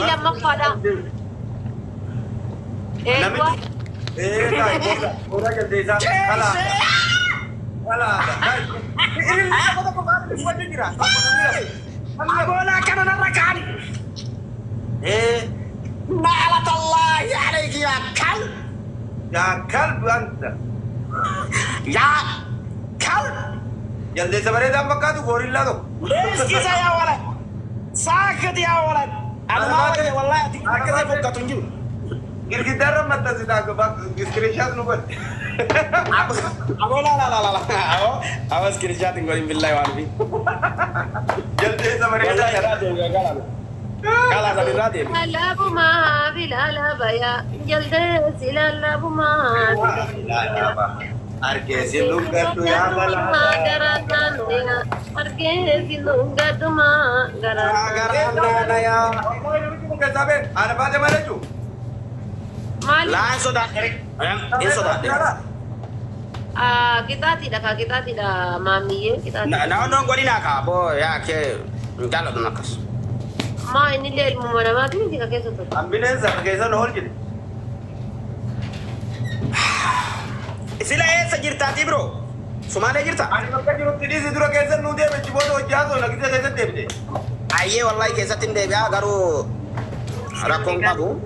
lama pada. Gua. Ora jalde sa. Wala. Ini apa to ko ba? Buat dira. Bola kana narakan. Na'latullahi alayki ya kal. Ya kalb anta. Ya kal. Jalde sa bare da makka tu gorilla to. Eski saya wala. Sakit ya wala. Ana ma wajhi wallahi akada fukka tunju. Girgidar mata sita ko ba screenshot nu ko. Abo la. Abo screenshot ngorim billahi wa nabi. Jalde sa bare da Kala dari radio. Labu ma bilala baya. Jalde sila labu ma. Arke silunga tu ya bala. Arke silunga tu ma gara. Gara ya. Ko sabe ana ba de mare tu. Langsung dah. Ini sudah. Kita tidak mami ya kita. Nah, nong gua nak apa ya ke kalau tu nakas. Ma ini dia ilmu mana mati ni kita kesat tu. Ambulance kaisa no hol kidi. Sila sajirta ti bro. Sumale jirta. Ani makka jiru tidi sidura kaisa nu de bechi bodo jazo lagi de kaisa de. Aye wallahi kaisa tin de ya garu rakong bagu.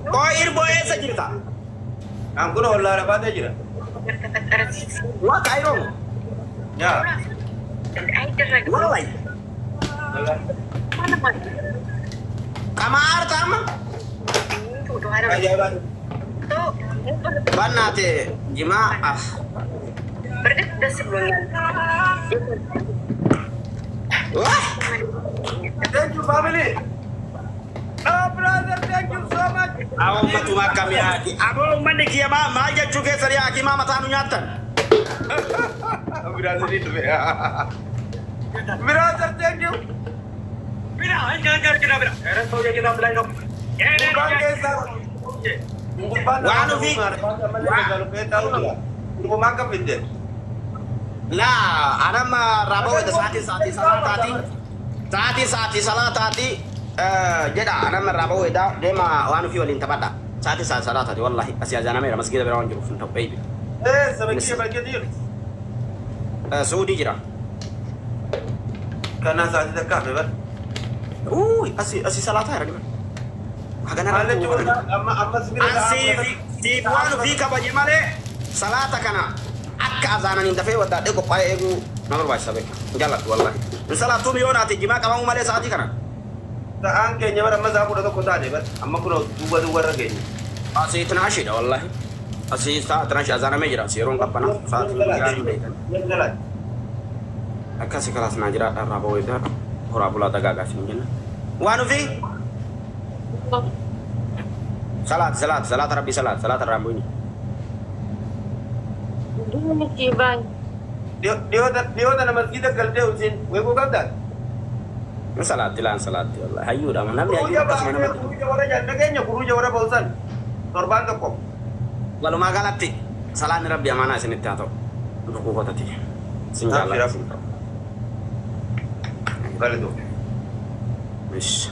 Ko ir boye sajirta. Am kuno holla ra bade jira. Wa kairo. Ya. Wallahi. Kamar tama. Aja ban. Banate jemaah. Berdekat sebelumnya. Wah. Thank you family. Oh brother, thank you so much. Awam matu makam ya. Abo mande kia ma ja chuke sari aki mama tanu nyatan. Brother itu ya. Brother, thank you. Bira, jangan kita bira. Era so kita belai dok. Bukan kaisa. Wanu fi. Kalau kita tahu dia. Ibu makam itu. Lah, ana ma rabo itu saati salat tadi. Jeda ana ma rabo itu dia ma wanu fi walin tabada. Saati salat tadi wallahi asya jana mera masjid berawan juru funta baby. Sebagai bagian Saudi jira. Karena saat itu kah, betul? Asi salat ya gimana? Kagak Ada nara. cuma amma sebenarnya. Di buanu fi ka bajimale salata kana akka azanan inda fe wada de ko paye egu namar ba sabe jalat wallahi salatu mi yona te jima ka mu male saati kana Saan kayaknya orang mazhab udah tuh kota deh, kan? Amma kuno dua kayaknya. asi tanashi da wallahi asi sa tanashi azana me jira sirong kapana saati Yang jalan. akka si kelas najira rabo itu ora bula daga gasin jenna wanu fi salat rabbi salat rambu ini Dulu ni cibang. Dia nama masjid kerja usin. Wego kada. salat wallahi hayu da manam ya Kuruja pas mana jawara jangan kayaknya kuruja jawara bausan. Korban to kok. walau magalati salat rabbi amana sini tato untuk ko tati sinjala Kali tuh. wish